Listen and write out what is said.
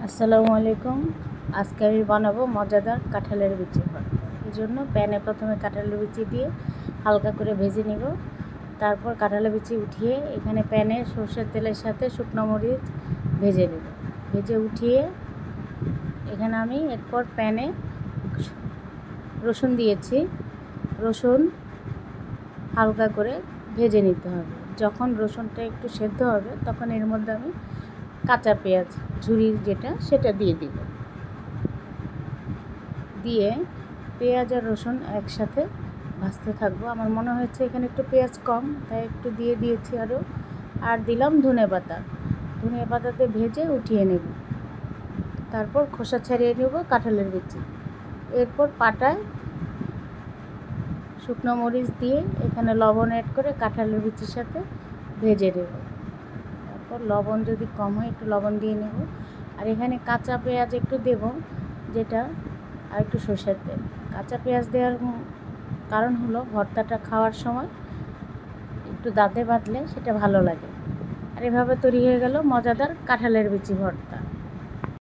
আসসালামু আলাইকুম। আজকে আমি বানাবো মজাদার কাঁঠালের বিচি ভর্তা। এই জন্য প্যানে প্রথমে কাঁঠালের বিচি দিয়ে হালকা করে ভেজে নিব। তারপর কাঁঠালের বিচি উঠিয়ে এখানে প্যানে সরষের তেলের সাথে শুকনো মরিচ ভেজে নেব। ভেজে উঠিয়ে এখানে আমি এরপর প্যানে রসুন দিয়েছি। রসুন হালকা করে ভেজে নিতে হবে। যখন রসুনটা একটু সেদ্ধ হবে তখন এর মধ্যে আমি কাঁচা পেঁয়াজ ঝুরি সেটা দিয়ে দিব। দিয়ে পেঁয়াজ আর রসুন একসাথে ভাজতে থাকবো। আমার মনে হয়েছে এখানে একটু পেঁয়াজ কম, তাই একটু দিয়ে দিয়েছি আরও। আর দিলাম ধনে পাতাতে ভেজে উঠিয়ে নেব। তারপর খোসা ছাড়িয়ে নেব কাঁঠালের বিচি। এরপর পাটায় শুকনো মরিচ দিয়ে এখানে লবণ অ্যাড করে কাঁঠালের বিচির সাথে ভেজে নেব। তারপর লবণ যদি কম হয় একটু লবণ দিয়ে নেব। আর এখানে কাঁচা পেঁয়াজ একটু দেব, আর একটু সরষের তেল। কাঁচা পেঁয়াজ দেওয়ার কারণ হলো ভর্তাটা খাওয়ার সময় একটু দাঁতে বাঁধলে সেটা ভালো লাগে। আর এভাবে তৈরি হয়ে গেল মজাদার কাঁঠালের বিচি ভর্তা।